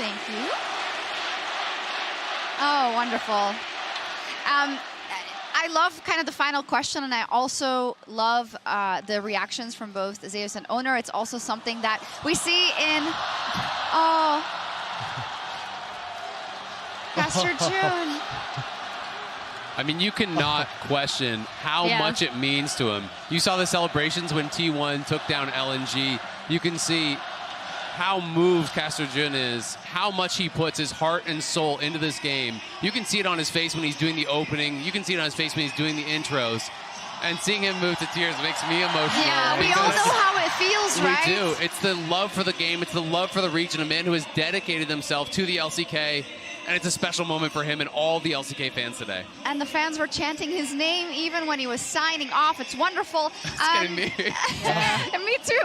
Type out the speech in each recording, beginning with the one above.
Thank you. Oh, wonderful. I love kind of the final question, and I also love the reactions from both Zeus and Owner. It's also something that we see in... Oh... Pastor June. I mean, you cannot question how much it means to him. You saw the celebrations when T1 took down LNG. You can see how moved Castor Jun is, how much he puts his heart and soul into this game. You can see it on his face when he's doing the opening. You can see it on his face when he's doing the intros. And seeing him move to tears makes me emotional. Yeah, we all know how it feels, right? We do. It's the love for the game. It's the love for the region. A man who has dedicated himself to the LCK. And it's a special moment for him and all the LCK fans today. And the fans were chanting his name even when he was signing off. It's wonderful. It's getting me. And me too.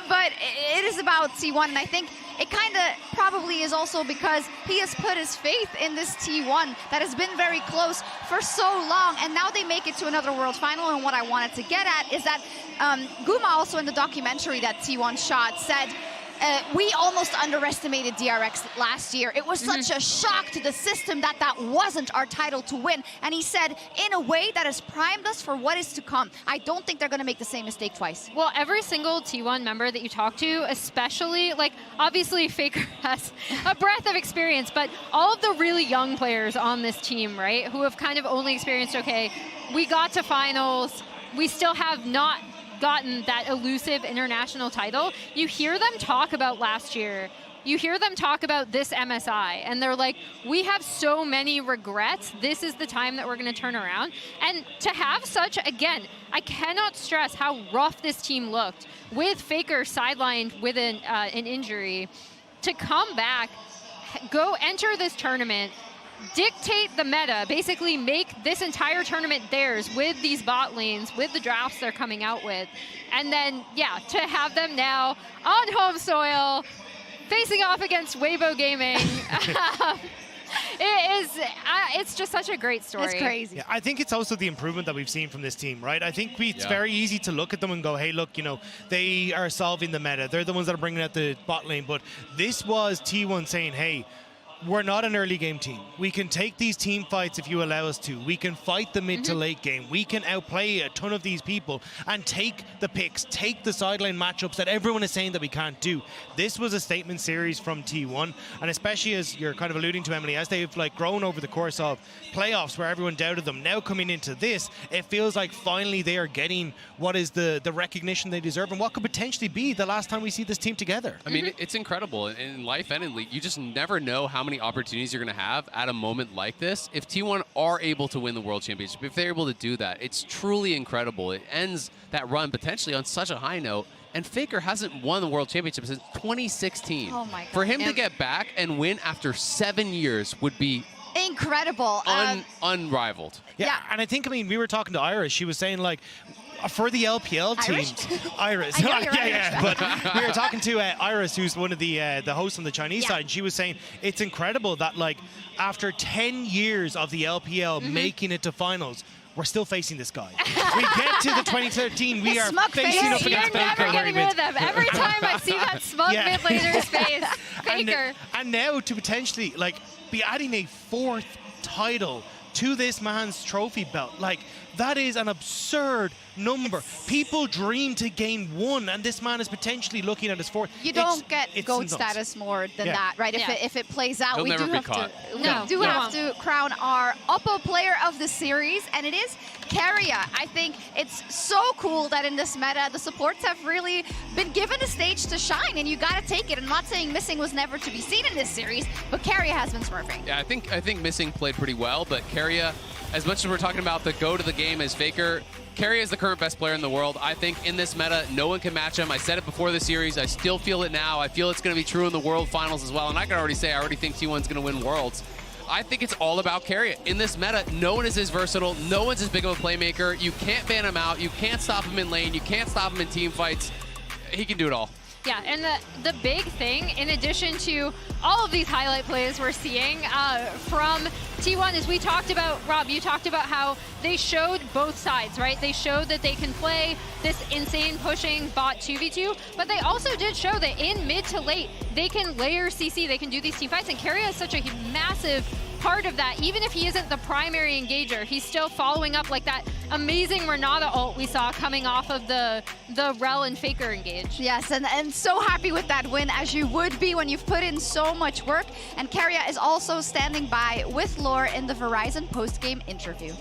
But it is about T1, and I think it kind of probably is also because he has put his faith in this T1 that has been very close for so long, and now they make it to another World Final. And what I wanted to get at is that Guma also in the documentary that T1 shot said, we almost underestimated DRX last year. It was such a shock to the system that that wasn't our title to win. And he said, in a way that has primed us for what is to come. I don't think they're going to make the same mistake twice. Well, every single T1 member that you talk to, especially, like, obviously Faker has a breadth of experience, but all of the really young players on this team, right, who have kind of only experienced, okay, we got to finals, we still have not gotten that elusive international title. You hear them talk about last year. You hear them talk about this MSI, and they're like, we have so many regrets. This is the time that we're going to turn around. And to have such, again, I cannot stress how rough this team looked with Faker sidelined with an injury. To come back, go enter this tournament, dictate the meta, basically make this entire tournament theirs with these bot lanes, with the drafts they're coming out with. And then, yeah, to have them now on home soil, facing off against Weibo Gaming. It's just such a great story. It's crazy. Yeah, I think it's also the improvement that we've seen from this team, right? I think it's very easy to look at them and go, hey, look, you know, they are solving the meta. They're the ones that are bringing out the bot lane. But this was T1 saying, hey, we're not an early game team. We can take these team fights if you allow us to. We can fight the mid to late game. We can outplay a ton of these people and take the picks, take the sideline matchups that everyone is saying that we can't do. This was a statement series from T1, and especially as you're kind of alluding to, Emily, as they've like grown over the course of playoffs where everyone doubted them, now coming into this, it feels like finally they are getting what is the recognition they deserve and what could potentially be the last time we see this team together. I mean, it's incredible. In life and in league, you just never know how many opportunities you're going to have at a moment like this. If T1 are able to win the World Championship, if they're able to do that, it's truly incredible. It ends that run potentially on such a high note. And Faker hasn't won the World Championship since 2016. Oh my God. For him to get back and win after 7 years would be incredible. Unrivaled. Yeah, and I think, I mean, we were talking to Iris. She was saying, like, for the LPL teams, Iris. But we were talking to Iris, who's one of the hosts on the Chinese side, and she was saying it's incredible that, like, after 10 years of the LPL making it to finals, we're still facing this guy. We get to the 2013, we are facing up against Faker. You're never getting rid of them. Every time I see that smug mid laner's face, Faker. And now to potentially, like, be adding a 4th title to this man's trophy belt, like, that is an absurd number. People dream to gain 1, and this man is potentially looking at his 4th. You don't get GOAT status more than that, right? If it plays out, we do have to crown our Oppo player of the series, and it is Keria. I think it's so cool that in this meta, the supports have really been given a stage to shine, and you got to take it. I'm not saying Missing was never to be seen in this series, but Keria has been smurfing. Yeah, I think Missing played pretty well, but Keria, as much as we're talking about the go to the game as Faker, Keria is the current best player in the world. I think in this meta, no one can match him. I said it before the series. I still feel it now. I feel it's going to be true in the World Finals as well. And I can already say I already think T1's going to win Worlds. I think it's all about Keria. In this meta, no one is as versatile. No one's as big of a playmaker. You can't ban him out. You can't stop him in lane. You can't stop him in team fights. He can do it all. Yeah, and the big thing, in addition to all of these highlight plays we're seeing from T1, is we talked about, Rob, you talked about how they showed both sides, right? They showed that they can play this insane pushing bot 2v2, but they also did show that in mid to late, they can layer CC, they can do these team fights, and Keria is such a massive part of that. Even if he isn't the primary engager, he's still following up like that amazing Renata ult we saw coming off of the Rel and Faker engage. Yes, and so happy with that win, as you would be when you've put in so much work. And Keria is also standing by with Lore in the Verizon post-game interview.